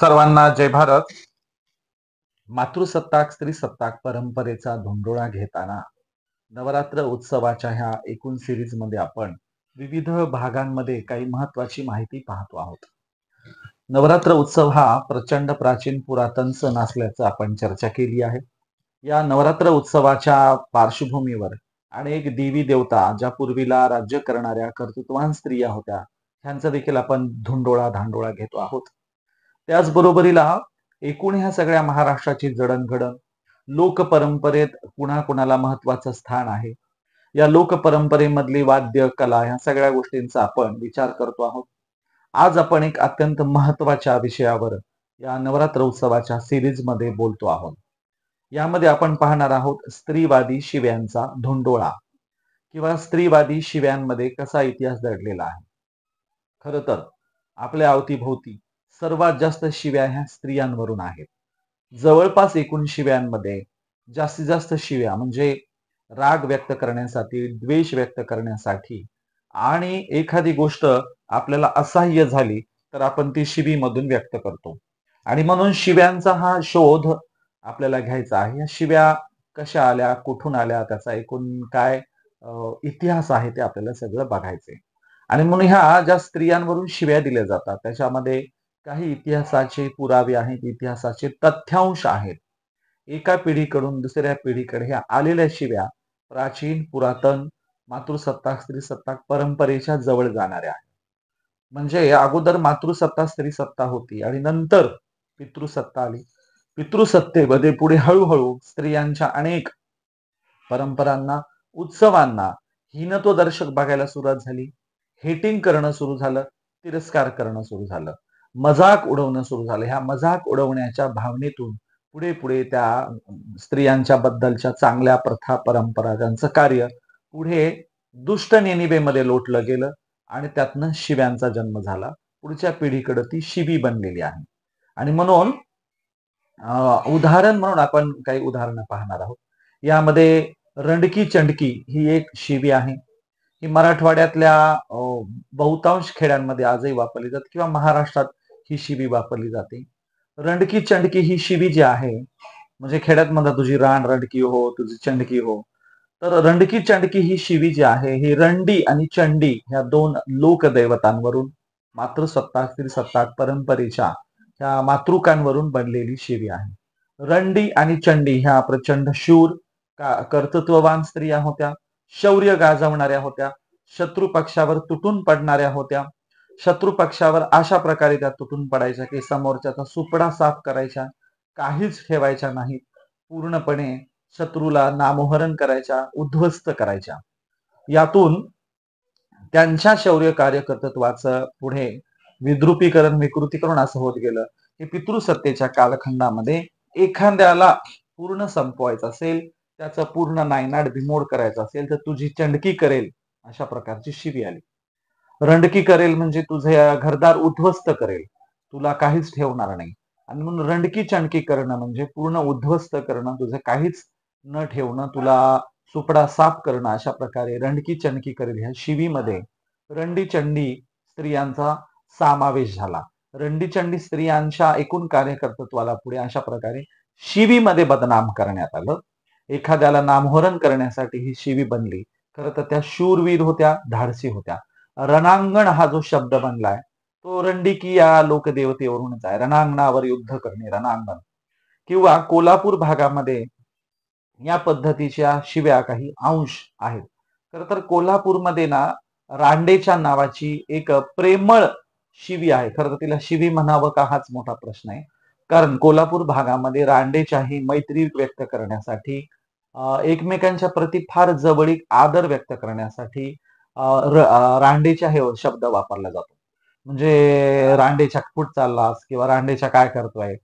सर्वांना जय भारत. मातृसत्ताक स्त्रीसत्ताक परंपरेचा धुंडोळा घेताना नवरात्र उत्सवाच्या ह्या एकूण सिरीज मध्ये आपण विविध भागांमध्ये काही महत्वाची माहिती पाहतो आहोत. नवरात्र उत्सव हा प्रचंड प्राचीन पुरातन सण असल्याचं आपण चर्चा केली आहे. या नवरात्र उत्सवाच्या पार्श्वभूमीवर अनेक देवी देवता ज्या पूर्वीला राज्य करणाऱ्या कर्तृत्वान स्त्रिया होत्या, ह्यांचा देखील आपण धुंडोळा धांडोळा घेतो आहोत. त्याचबरोबरीला एकूण ह्या सगळ्या महाराष्ट्राची जडणघडण लोकपरंपरेत कुणाकुणाला महत्वाचं स्थान आहे, या लोकपरंपरेमधली वाद्य कला ह्या सगळ्या गोष्टींचा आपण विचार करतो आहोत. आज आपण एक अत्यंत महत्वाच्या विषयावर या नवरात्र उत्सवाच्या सिरीज मध्ये बोलतो आहोत. यामध्ये आपण पाहणार आहोत स्त्रीवादी शिव्यांचा धुंडोळा किंवा स्त्रीवादी शिव्यांमध्ये कसा इतिहास दडलेला आहे. खर तर आपल्या अवतीभोवती सर्वात जास्त शिव्या ह्या स्त्रियांवरून आहेत. जवळपास एकूण शिव्यांमध्ये जास्तीत जास्त शिव्या म्हणजे राग व्यक्त करण्यासाठी, द्वेष व्यक्त करण्यासाठी आणि एखादी गोष्ट आपल्याला असह्य झाली तर आपण ती शिवीमधून व्यक्त करतो. आणि म्हणून शिव्यांचा हा शोध आपल्याला घ्यायचा आहे. या शिव्या कशा आल्या, कुठून आल्या, त्याचा एकूण काय इतिहास आहे ते आपल्याला सगळं बघायचंय. आणि म्हणून ह्या ज्या स्त्रियांवरून शिव्या दिल्या जातात त्याच्यामध्ये काही इतिहासाचे पुरावे आहेत, इतिहासाचे तथ्यांश आहेत. एका पिढीकडून दुसऱ्या पिढीकडे ह्या आलेल्या शिव्या प्राचीन पुरातन मातृसत्ताक स्त्रीसत्ताक परंपरेच्या जवळ जाणाऱ्या आहेत. म्हणजे अगोदर मातृसत्ता स्त्रीसत्ता होती आणि नंतर पितृसत्ता आली. पितृसत्तेमध्ये पुढे हळूहळू स्त्रियांच्या अनेक परंपरांना, उत्सवांना हीनत्वदर्शक बघायला सुरुवात झाली. हेटिंग करणं सुरू झालं, तिरस्कार करणं सुरू झालं, मजाक उडवणं सुरू झालं. ह्या मजाक उडवण्याच्या भावनेतून पुढे पुढे त्या स्त्रियांच्या बद्दलच्या चांगल्या प्रथा परंपरा त्यांचं कार्य पुढे दुष्ट नेणिवेमध्ये लोटलं गेलं आणि त्यातनं शिव्यांचा जन्म झाला. पुढच्या पिढीकडे ती शिवी बनलेली आहे. आणि म्हणून उदाहरण म्हणून आपण काही उदाहरणं पाहणार आहोत. यामध्ये रंडकी चंडकी ही एक शिवी आहे. ही मराठवाड्यातल्या बहुतांश खेड्यांमध्ये आजही वापरली जाते किंवा महाराष्ट्रात ही शिवी वापरली जाते. रंडकी चंडकी ही शिवी जी आहे, म्हणजे खेड्यात म्हणतात तुझी रान रंडकी हो, तुझी चंडकी हो. तर रंडकी चंडकी ही शिवी जी आहे ही रंडी आणि चंडी ह्या दोन लोकदैवतांवरून मातृसत्ताक स्त्रीसत्ताक परंपरेच्या ह्या मातृकांवरून बनलेली शिवी आहे. रंडी आणि चंडी ह्या प्रचंड शूर कर्तृत्ववान स्त्रिया होत्या, शौर्य गाजवणाऱ्या होत्या, शत्रू पक्षावर तुटून पडणाऱ्या होत्या. शत्रू पक्षावर अशा प्रकारे त्या तुटून पडायच्या की समोरच्याचा सुपडा साफ करायच्या, काहीच ठेवायच्या नाहीत, पूर्णपणे शत्रूला नामोहरण करायच्या, उद्ध्वस्त करायच्या. यातून त्यांच्या शौर्य कार्यकर्तृत्वाचं पुढे विद्रुपीकरण विकृतीकरण असं होत गेलं की पितृसत्तेच्या कालखंडामध्ये एखाद्याला पूर्ण संपवायचं असेल, त्याचं पूर्ण नायनाट बिमोड करायचं असेल तर तुझी चंडकी करेल अशा प्रकारची शिवी आली. रंडकी करेल म्हणजे तुझे घरदार उद्ध्वस्त करेल, तुला काहीच ठेवणार नाही. आणि म्हणून रंडकी चंडकी करणं म्हणजे पूर्ण उद्ध्वस्त करणं, तुझं काहीच न ठेवणं, तुला सुपडा साफ करणं. अशा प्रकारे रंडकी चंडकी करेल ह्या शिवीमध्ये रंडी चंडी स्त्रियांचा समावेश झाला. रंडी चंडी स्त्रियांच्या एकूण कार्यकर्तृत्वाला पुढे अशा प्रकारे शिवीमध्ये बदनाम करण्यात आलं. एखाद्याला नामोहरण करण्यासाठी ही शिवी बनली. खरं तर त्या शूरवीर होत्या, धाडसी होत्या. रणांगण हा जो शब्द बनलाय तो रंडिकी या लोकदेवतेवरूनच आहे. रणांगणावर युद्ध करणे, रणांगण. किंवा कोल्हापूर भागामध्ये या पद्धतीच्या शिव्या काही अंश आहेत. खर तर कोल्हापूरमध्ये ना रांडेच्या नावाची एक प्रेमळ शिवी आहे. खरं तर तिला शिवी म्हणावं का हाच मोठा प्रश्न आहे. कारण कोल्हापूर भागामध्ये रांडेच्याही मैत्री व्यक्त करण्यासाठी, एकमेकांच्या प्रती फार जवळीक आदर व्यक्त करण्यासाठी रांडेच्या हे शब्द वापरला जातो. म्हणजे रांडेच्या कुठ चाललास किंवा रांडेच्या काय करतोय,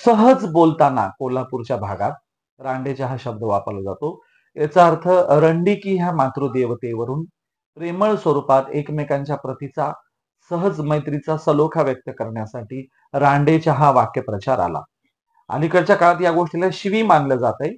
सहज बोलताना कोल्हापूरच्या भागात रांडेच्या हा शब्द वापरला जातो. याचा अर्थ रंडिकी ह्या मातृदेवतेवरून प्रेमळ स्वरूपात एकमेकांच्या प्रतीचा सहज मैत्रीचा सलोखा व्यक्त करण्यासाठी रांडेच्या हा वाक्यप्रचार आला. अलीकडच्या काळात या गोष्टीला शिवी मानलं जात आहे,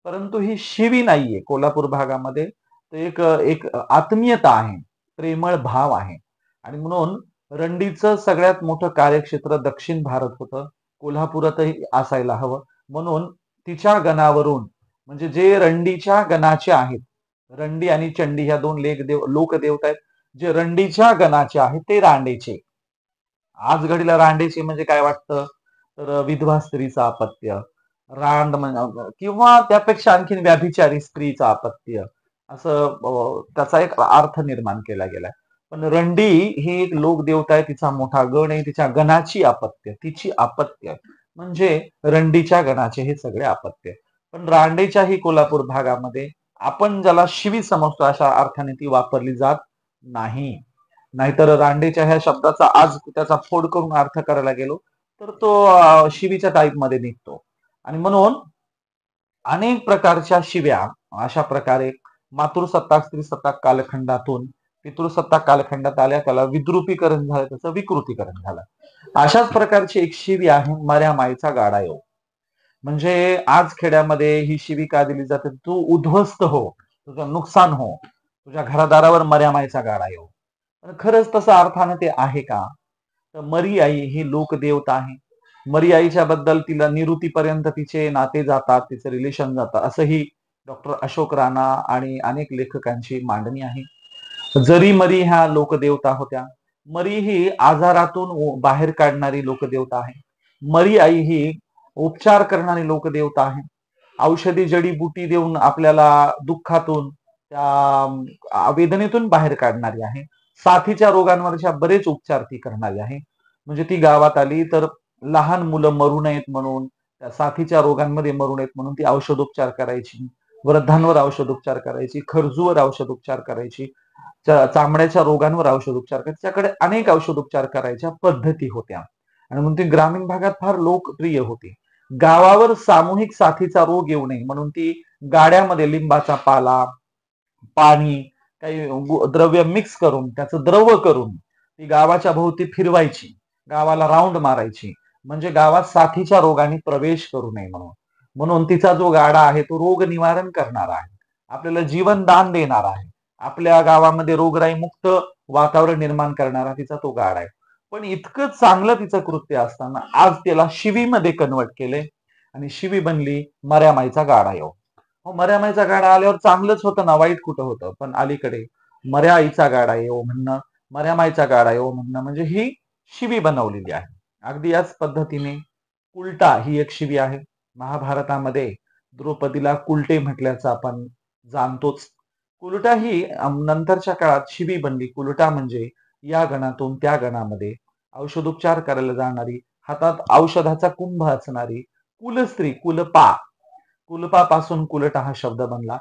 परंतु ही शिवी नाहीये. कोल्हापूर भागामध्ये एक एक आत्मीयता आहे, प्रेमळ भाव आहे. आणि म्हणून रंडीचं सगळ्यात मोठं कार्यक्षेत्र दक्षिण भारत होतं. कोल्हापुरातही असायला हवं. म्हणून तिच्या गणावरून म्हणजे जे रंडीच्या गणाचे आहेत, रंडी आणि चंडी ह्या दोन लोकदेवता आहेत. जे रंडीच्या गणाचे आहेत ते रांडेचे. आज घडीला रांडेचे म्हणजे काय वाटतं? तर विधवा स्त्रीचं अपत्य, किंवा त्यापेक्षा आणखीन व्याभिचारी स्त्रीचं अपत्य, असं त्याचा एक अर्थ निर्माण केला गेलाय. पण रंडी ही एक लोकदेवता आहे, तिचा मोठा गण आहे, तिच्या गणाची अपत्य, तिची अपत्य म्हणजे रंडीच्या गणाचे हे सगळे अपत्य. पण रांडेच्याही कोल्हापूर भागामध्ये आपण ज्याला शिवी समजतो अशा अर्थाने ती वापरली जात नाही. नाहीतर रांडेच्या ह्या शब्दाचा आज त्याचा फोड करून अर्थ करायला गेलो तर तो शिवीच्या टाईप मध्ये निघतो. आणि म्हणून अनेक प्रकारच्या शिव्या अशा प्रकारे मातृसत्ताक स्त्रीसत्ताक कालखंडातून पितृसत्ताक कालखंडात आल्या, त्याला विद्रुपीकरण झालं, त्याचं विकृतीकरण झालं. अशाच प्रकारची एक शिवी आहे मऱ्या माईचा गाडा येऊ. म्हणजे आज खेड्यामध्ये ही शिवी का दिली जाते? तू उद्ध्वस्त हो, तुझं नुकसान हो, तुझ्या घरादारावर मऱ्या माईचा गाडा येऊ. पण खरंच तसं अर्थानं ते आहे का? तर मरी आई ही लोकदेवता आहे. मरी आईच्या बद्दल तिला निवृत्तीपर्यंत तिचे नाते जातात, तिचं रिलेशन जातं, असंही डॉक्टर अशोक राणा आणि अनेक लेखकांची मांडणी आहे. जरी मरी ह्या लोकदेवता होत्या. मरी ही आजारातून बाहेर काढणारी लोकदेवता आहे. मरी आई ही उपचार करणारी लोकदेवता आहे. औषधी जडीबुटी देऊन आपल्याला दुःखातून त्या वेदनेतून बाहेर काढणारी आहे. साथीच्या रोगांवरच्या बरेच उपचार ती करणारी आहे. म्हणजे ती गावात आली तर लहान मुलं मरू नयेत म्हणून, त्या साथीच्या रोगांमध्ये मरू नयेत म्हणून ती औषधोपचार करायची, वृद्धांवर औषधोपचार करायची, खरजूवर औषधोपचार करायची, चामड्याच्या रोगांवर औषधोपचार करायची. त्याच्याकडे अनेक औषधोपचार करायच्या पद्धती होत्या आणि म्हणून ती ग्रामीण भागात फार लोकप्रिय होती. गावावर सामूहिक साथीचा रोग येऊ नये म्हणून ती गाड्यामध्ये लिंबाचा पाला, पाणी, काही द्रव्य मिक्स करून त्याचं द्रव करून ती गावाच्या भोवती फिरवायची, गावाला राऊंड मारायची, म्हणजे गावात साथीच्या रोगाने प्रवेश करू नये म्हणून. म्हणून तिचा जो गाडा आहे तो रोग निवारण करणारा आहे, आपल्याला जीवन दान देणारा आहे, आपल्या गावामध्ये रोगराई मुक्त वातावरण निर्माण करणारा तिचा तो गाडा आहे. पण इतकं चांगलं तिचं कृत्य असताना आज त्याला शिवीमध्ये कन्वर्ट केले आणि शिवी बनली मऱ्या माईचा गाडा येऊ. मऱ्या माईचा गाडा आल्यावर चांगलंच होतं ना, वाईट कुठं होतं? पण अलीकडे मऱ्या आईचा गाडा येऊ म्हणणं, मऱ्या माईचा गाडा येऊ म्हणणं म्हणजे ही शिवी बनवलेली आहे. अगदी याच पद्धतीने कुलटा ही एक शिवी आहे. महाभारतामध्ये द्रौपदीला कुलटे म्हटल्याचं आपण जाणतोच. कुलटा ही नंतरच्या काळात शिवी बनली. कुलटा म्हणजे या गणातून त्या गणामध्ये औषधोपचार करायला जाणारी, हातात औषधाचा कुंभ असणारी कुलस्त्री, कुलपापासून कुलटा हा शब्द बनला.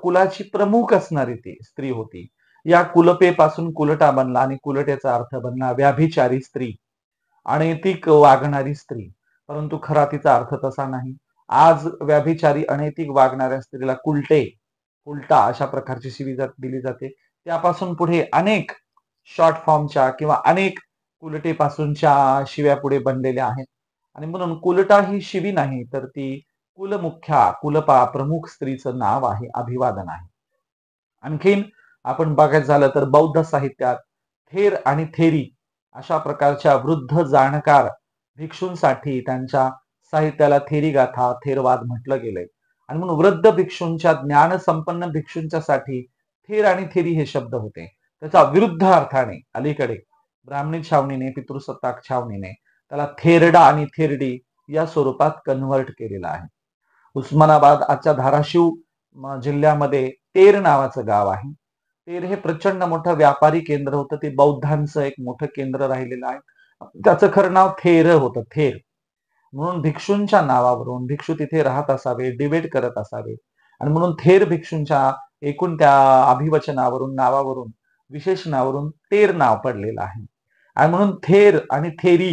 कुलाची प्रमुख असणारी ती स्त्री होती. या कुलपेपासून कुलटा बनला आणि कुलटेचा अर्थ बनला व्याभिचारी स्त्री, अनैतिक वागणारी स्त्री. परंतु खरा तिचा अर्थ तसा नाही. आज व्याभिचारी अनैतिक वागणाऱ्या स्त्रीला उलटा अशा प्रकारची शिवी दिली जाते. त्यापासून पुढे अनेक शॉर्ट फॉर्मच्या किंवा अनेक कुलटेपासूनच्या शिव्या पुढे बनलेल्या आहेत. आणि म्हणून कुलटा ही शिवी नाही, तर ती कुलमुख्या, कुलपा प्रमुख स्त्रीचं नाव आहे, अभिवादन आहे. आणखीन आपण बघायचं झालं तर बौद्ध साहित्यात थेर आणि थेरी अशा प्रकारच्या वृद्ध जाणकार भिक्षूंसाठी त्यांच्या साहित्याला थेरी गाथा, थेरवाद म्हटलं गेलंय. आणि म्हणून वृद्ध भिक्षूंच्या, ज्ञान संपन्न भिक्षूंच्या साठी थेर आणि थेरी हे शब्द होते. त्याचा विरुद्ध अर्थाने अलीकडे ब्राह्मणी छावणीने, पितृसत्ताक छावणीने त्याला थेरडा आणि थेरडी या स्वरूपात कन्व्हर्ट केलेला आहे. उस्मानाबाद आजच्या धाराशिव जिल्ह्यामध्ये तेर नावाचं गाव आहे. तेर हे प्रचंड मोठं व्यापारी केंद्र होतं. ते बौद्धांचं एक मोठं केंद्र राहिलेलं आहे. त्याचं खरं नाव थेर होतं, थेर. म्हणून भिक्षूंच्या नावावरून भिक्षू तिथे राहत असावे, डिबेट करत असावे आणि म्हणून थेर भिक्षूंच्या एकूण त्या अभिवचनावरून, नावावरून, विशेषणावरून तेर नाव पडलेलं आहे. आणि म्हणून थेर आणि थेरी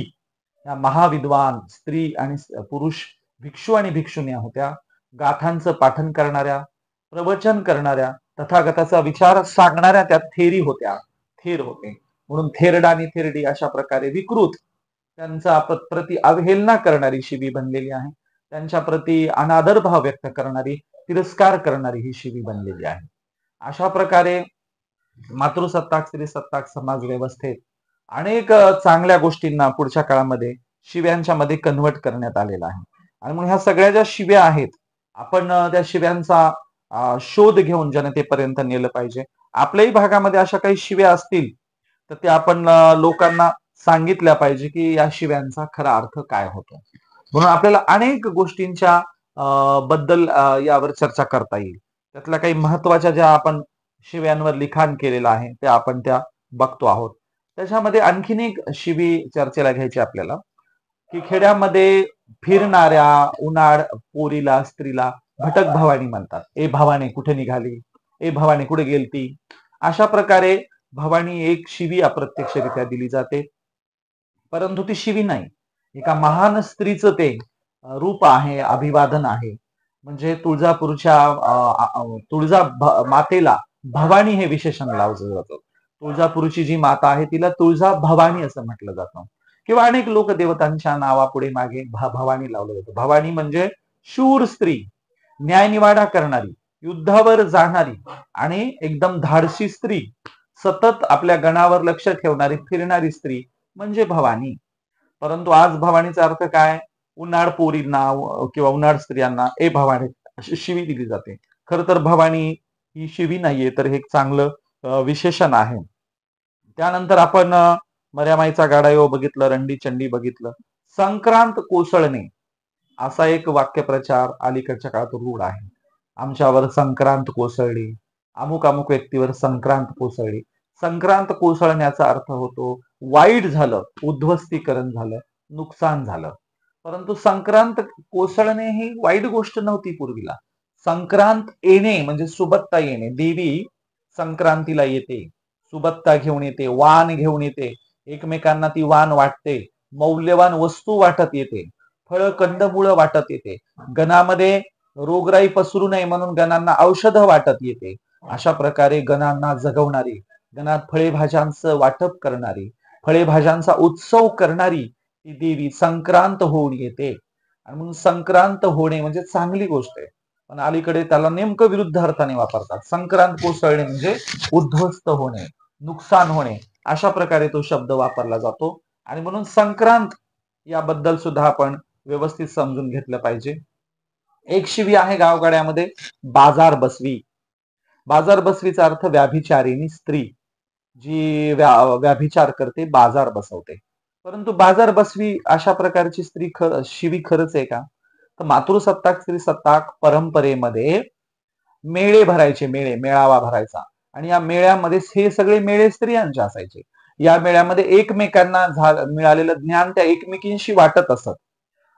या महाविद्वान स्त्री आणि पुरुष भिक्षू आणि भिक्षुण्या होत्या. गाथांचं पाठन करणाऱ्या, प्रवचन करणाऱ्या, तथागताचा विचार सांगणाऱ्या त्या थेरी होत्या, थेर होते. म्हणून थेरडा आणि थेरडी अशा प्रकारे विकृत, त्यांचा प्रति अवहेलना करणारी शिवी बनलेली आहे. त्यांच्या प्रति अनादर भाव व्यक्त करणारी, तिरस्कार करणारी ही शिवी बनलेली आहे. अशा प्रकारे मातृसत्ताक स्त्रीसत्ताक समाज व्यवस्थेत अनेक चांगल्या गोष्टींना पुढच्या काळामध्ये शिव्यांच्या मध्ये कन्व्हर्ट करण्यात आलेला आहे. आणि मग ह्या सगळ्या ज्या शिव्या आहेत, आपण त्या शिव्यांचा शोध घेऊन जनतेपर्यंत नेलं पाहिजे. आपल्याही भागामध्ये अशा काही शिव्या असतील तर त्या आपण लोकांना सांगितल्या पाहिजे की या शिव्यांचा खरा अर्थ काय होतो. म्हणून आपल्याला अनेक गोष्टींच्या बद्दल यावर चर्चा करता येईल. त्यातल्या काही महत्वाच्या ज्या आपण शिव्यांवर लिखाण केलेलं आहे त्या आपण त्या बघतो आहोत. त्याच्यामध्ये आणखीन एक शिवी चर्चेला घ्यायची आपल्याला, की खेड्यामध्ये फिरणाऱ्या उन्हाळ पोरीला स्त्रीला भटक भवानी म्हणतात. ए भवानी कुठे निघाली, ए भवानी कुठे गेलती. अशा प्रकारे भवानी एक शिवी अप्रत्यक्षरित्या दिली जाते, परंतु ती शिवी नाही, एका महान स्त्रीचं ते रूप आहे, अभिवादन आहे. म्हणजे तुळजापूरच्या मातेला भवानी हे विशेषण लावलं जातं. तुळजापूरची जी माता आहे तिला तुळजा भवानी असं म्हटलं जातं. किंवा अनेक लोक देवतांच्या नावापुढे मागे भवानी लावलं जातं. भवानी म्हणजे शूर स्त्री, न्यायनिवाडा करणारी, युद्धावर जाणारी आणि एकदम धाडसी स्त्री, सतत आपल्या गणावर लक्ष ठेवणारी फिरणारी स्त्री म्हणजे भवानी. परंतु आज भवानीचा अर्थ काय? उन्हाळ पोरींना किंवा उन्हाळ स्त्रियांना ए भवानी अशी शिवी दिली जाते. खर तर भवानी ही शिवी नाहीये, तर हे एक चांगलं विशेषण आहे. त्यानंतर आपण मर्यामाईचा गाडा बघितलं, रंडी चंडी बघितलं. संक्रांत कोसळणे असा एक वाक्यप्रचार अलीकडच्या काळात रूढ आहे. आमच्यावर संक्रांत कोसळली, अमुक अमुक व्यक्तीवर संक्रांत कोसळली. संक्रांत कोसळण्याचा अर्थ होतो वाईट झालं, उद्ध्वस्तीकरण झालं, नुकसान झालं. परंतु संक्रांत कोसळणे ही वाईट गोष्ट नव्हती पूर्वीला. संक्रांत येणे म्हणजे सुबत्ता येणे. देवी संक्रांतीला येते, सुबत्ता घेऊन येते, वाण घेऊन येते, एकमेकांना ती वाण वाटते, मौल्यवान वस्तू वाटत येते, फळ कंदमुळं वाटत येते, गणामध्ये रोगराई पसरू नये म्हणून गणांना औषधं वाटत येते. अशा प्रकारे गणांना जगवणारी, गणात फळेभाज्यांचं वाटप करणारी, फळेभाज्यांचा उत्सव करणारी ती देवी संक्रांत होऊन येते. आणि म्हणून संक्रांत होणे म्हणजे चांगली गोष्ट आहे. पण अलीकडे त्याला नेमकं विरुद्ध अर्थाने वापरतात. संक्रांत कोसळणे म्हणजे उद्ध्वस्त होणे, नुकसान होणे, अशा प्रकारे तो शब्द वापरला जातो. आणि म्हणून संक्रांत याबद्दल सुद्धा आपण व्यवस्थित समजून घेतलं पाहिजे. एक शिवी आहे गावगाड्यामध्ये, बाजार बसवी. बाजार बसवीचा अर्थ व्याभिचारिणी स्त्री, जी व्याभिचार करते, बाजार बसवते. परंतु बाजार बसवी अशा प्रकारची स्त्री शिवी खरंच आहे का? तर मातृसत्ताक स्त्री सत्ताक परंपरेमध्ये मेळे भरायचे, मेळावा भरायचा. आणि या मेळ्यामध्ये हे सगळे मेळे स्त्रियांचे असायचे. या मेळ्यामध्ये एकमेकांना मिळालेलं ज्ञान त्या एकमेकींशी वाटत असत.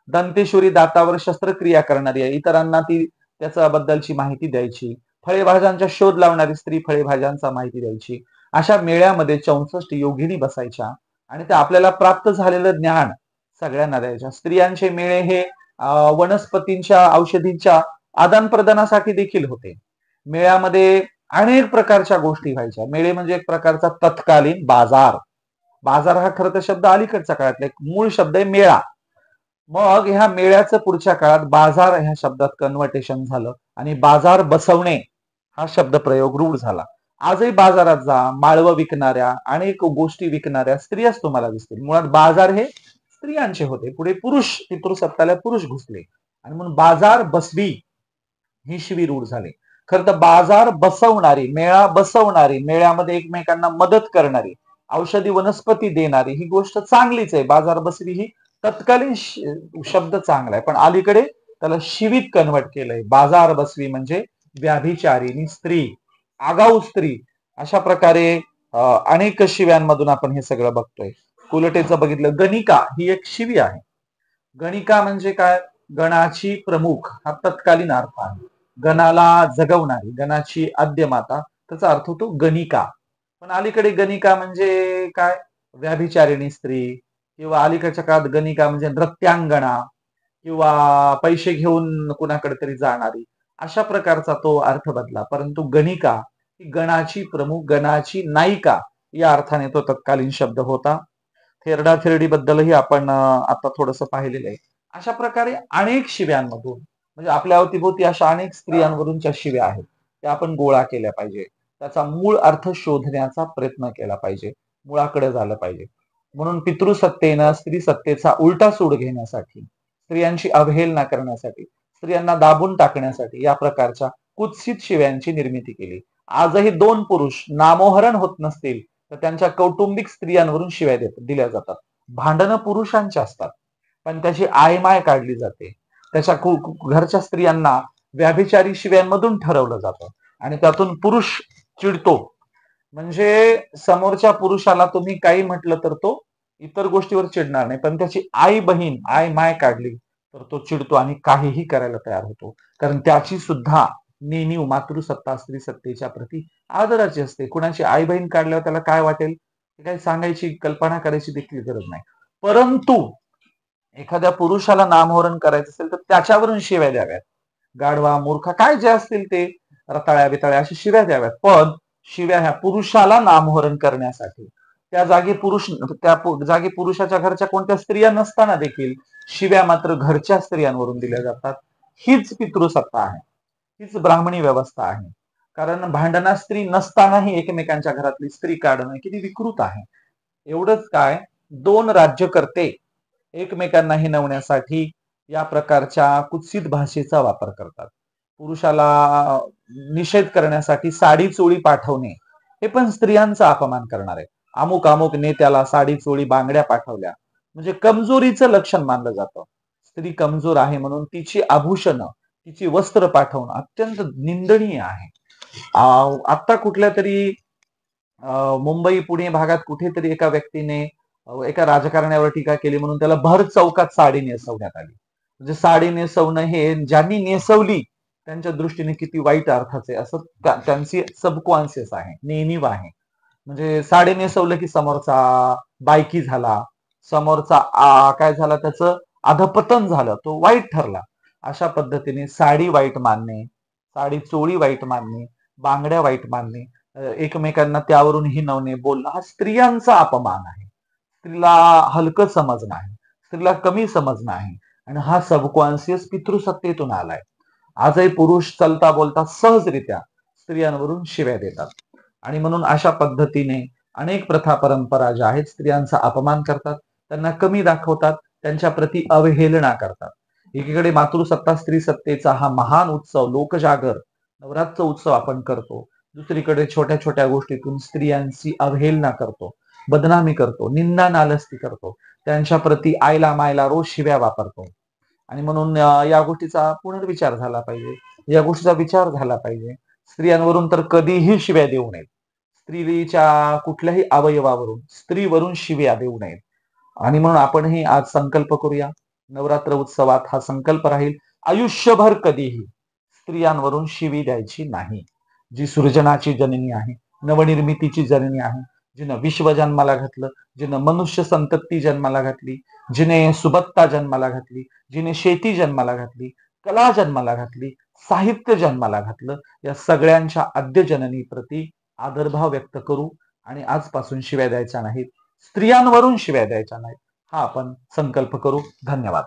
दंतेश्वरी दातावर शस्त्रक्रिया करणारी आहे, इतरांना ती त्याच्याबद्दलची माहिती द्यायची. फळेभाज्यांचा शोध लावणारी स्त्री फळेभाज्यांचा माहिती द्यायची. अशा मेळ्यामध्ये 64 योगिनी बसायच्या आणि त्या आपल्याला प्राप्त झालेलं ज्ञान सगळ्यांना द्यायच्या. स्त्रियांचे मेळे हे वनस्पतींच्या औषधींच्या आदान प्रदानासाठी देखील होते. मेळ्यामध्ये अनेक प्रकारच्या गोष्टी व्हायच्या. मेळे म्हणजे एक प्रकारचा तत्कालीन बाजार. बाजार हा खरं तर शब्द अलीकडच्या काळातला, एक मूळ शब्द आहे मेळा. मग ह्या मेळ्याचं पुढच्या काळात बाजार ह्या शब्दात कन्व्हर्टेशन झालं आणि बाजार बसवणे हा शब्द प्रयोग रूढ झाला. आजही बाजारात जा, माळव विकणाऱ्या, अनेक गोष्टी विकणाऱ्या स्त्रियाच तुम्हाला दिसतील. मुळात बाजार हे स्त्रियांचे होते. पुढे पुरुष, पितृसत्ताला पुरुष घुसले आणि म्हणून बाजार बसवी ही शिवी रूढ झाली. खरं तर बाजार बसवणारी, मेळा बसवणारी, मेळ्यामध्ये एकमेकांना मदत करणारी, औषधी वनस्पती देणारी ही गोष्ट चांगलीच आहे. बाजार बसवी ही तत्कालीन शब्द चांगला आहे, पण अलीकडे त्याला शिवीत कन्व्हर्ट केलंय. बाजार बसवी म्हणजे व्याभिचारिणी स्त्री, आगाऊ स्त्री. अशा प्रकारे अनेक शिव्यांमधून आपण हे सगळं बघतोय. कुलटेचं बघितलं, गणिका ही एक शिवी आहे. गणिका म्हणजे काय? गणाची प्रमुख हा तत्कालीन अर्थ आहे. गणाला जगवणारी, गणाची आद्यमाता, त्याचा अर्थ होतो गणिका. पण अलीकडे गणिका म्हणजे काय? व्याभिचारिणी स्त्री, किंवा अलीकडच्या काळात गणिका म्हणजे नृत्यांगणा, किंवा पैसे घेऊन कुणाकडे तरी जाणारी, अशा प्रकारचा तो अर्थ बदला. परंतु गणिका ही गणाची प्रमुख, गणाची नायिका या अर्थाने तो तत्कालीन शब्द होता. थेरडा थेरडी बद्दलही आपण आता थोडस पाहिलेलं आहे. अशा प्रकारे अनेक शिव्यांमधून, म्हणजे आपल्या अवतीभोवती अशा अनेक स्त्रियांवरूनच्या शिव्या आहेत, त्या आपण गोळा केल्या पाहिजे. त्याचा मूळ अर्थ शोधण्याचा प्रयत्न केला पाहिजे, मुळाकडे झालं पाहिजे. म्हणून पितृसत्तेनं स्त्री सत्तेचा उलटा सूड घेण्यासाठी, स्त्रियांची अवहेलना करण्यासाठी, स्त्रियांना दाबून टाकण्यासाठी या प्रकारच्या कुत्सित शिव्यांची निर्मिती केली. आजही दोन पुरुष नामोहरण होत नसतील तर त्यांच्या कौटुंबिक स्त्रियांवरून शिव्या दिल्या जातात. भांडणं पुरुषांची असतात, पण त्याची आयमाय काढली जाते. त्याच्या घरच्या स्त्रियांना व्याभिचारी शिव्यांमधून ठरवलं जातं आणि त्यातून पुरुष चिडतो. म्हणजे समोरच्या पुरुषाला तुम्ही काही म्हटलं तर तो इतर गोष्टीवर चिडणार नाही, पण त्याची आई बहीण आय माय काढली तर तो चिडतो आणि काहीही करायला तयार होतो. कारण त्याची सुद्धा नेणीव मातृसत्ता स्त्री सत्तेच्या प्रती आदराची असते. कुणाची आई बहीण काढल्यावर त्याला काय वाटेल हे काही सांगायची कल्पना करायची देखील गरज नाही. परंतु एखाद्या पुरुषाला नामोहरण करायचं असेल तर त्याच्यावरून शिव्या द्याव्यात. गाढवा मूर्खा काय जे असतील ते रताळ्या बिताळ्या अशी शिव्या द्याव्यात. पण शिव्या ह्या पुरुषाला नामोहरण करण्यासाठी, त्या जागी पुरुषाच्या घरच्या कोणत्या स्त्रिया नसताना देखील शिव्या मात्र घरच्या स्त्रियांवरून दिल्या जातात. हीच पितृसत्ता आहे, हीच ब्राह्मणी व्यवस्था आहे. कारण भांडणा स्त्री नसतानाही एकमेकांच्या घरातली स्त्री काढणं किती विकृत आहे. एवढंच काय, दोन राज्यकर्ते एकमेकांना हिणवण्यासाठी या प्रकारच्या कुत्सित भाषेचा वापर करतात. पुरुषाला निषेध करण्यासाठी साडी चोळी पाठवणे हे पण स्त्रियांचा अपमान करणार आहे. अमुक अमुक नेत्याला साडी चोळी बांगड्या पाठवल्या म्हणजे कमजोरीचं लक्षण मानलं जातं. स्त्री कमजोर आहे म्हणून तिची आभूषणं, तिची वस्त्र पाठवणं अत्यंत निंदनीय आहे. आता कुठल्या तरी मुंबई पुणे भागात कुठेतरी एका व्यक्तीने एका राजकारण्यावर टीका केली म्हणून त्याला भर चौकात साडी नेसवण्यात आली. म्हणजे साडी नेसवणं हे ज्यांनी नेसवली त्यांच्या दृष्टीने किती वाईट अर्थाचे असं त्यांची सबकॉन्शियस आहे, नेणीव आहे. म्हणजे साडी नेसवलं की समोरचा बायकी झाला, समोरचा काय झाला, त्याचं अधपतन झालं, तो वाईट ठरला. अशा पद्धतीने साडी वाईट मानणे, साडी चोळी वाईट मानणे, बांगड्या वाईट मानणे, एकमेकांना त्यावरून हिणवणे, बोलणं हा स्त्रियांचा अपमान आहे. स्त्रीला हलकं समजणं आहे, स्त्रीला कमी समजणं आहे आणि हा सबकॉन्शियस पितृसत्तेतून आलाय. आजही पुरुष चलता बोलता सहजरित्या स्त्रियांवरून शिव्या देतात आणि म्हणून अशा पद्धतीने अनेक प्रथा परंपरा ज्या आहेत स्त्रियांचा अपमान करतात, त्यांना कमी दाखवतात, त्यांच्या प्रती अवहेलना करतात. एकीकडे मातृसत्ता स्त्री सत्तेचा हा महान उत्सव लोकजागर नवरात्र उत्सव आपण करतो, दुसरीकडे छोट्या छोट्या गोष्टीतून स्त्रियांची अवहेलना करतो, बदनामी करतो, निंदा नालस्ती करतो, त्यांच्या प्रती आईला मायला रोज शिव्या वापरतो. आणि म्हणून या गोष्टीचा पुनर्विचार झाला पाहिजे, या गोष्टीचा विचार झाला पाहिजे. स्त्रियांवरून तर कधीही शिव्या देऊ नयेत. स्त्रीच्या कुठल्याही अवयवावरून स्त्रीवरून शिव्या देऊ नयेत. आणि म्हणून आपणही आज संकल्प करूया, नवरात्र उत्सवात हा संकल्प राहील, आयुष्यभर कधीही स्त्रियांवरून शिवी द्यायची नाही. जी सृजनाची जननी आहे, नवनिर्मितीची जननी आहे, जिनं विश्व जन्माला घातलं, जिनं मनुष्य संतती जन्माला घातली, जिने सुबत्ता जन्माला घातली, जिने शेती जन्माला घातली, कला जन्माला घातली, साहित्य जन्माला घातलं, या सगळ्यांच्या आद्य जननी प्रती आदरभाव व्यक्त करू आणि आजपासून शिव्या द्यायच्या नाहीत, स्त्रियांवरून शिव्या द्यायच्या नाहीत, हा आपण संकल्प करू. धन्यवाद.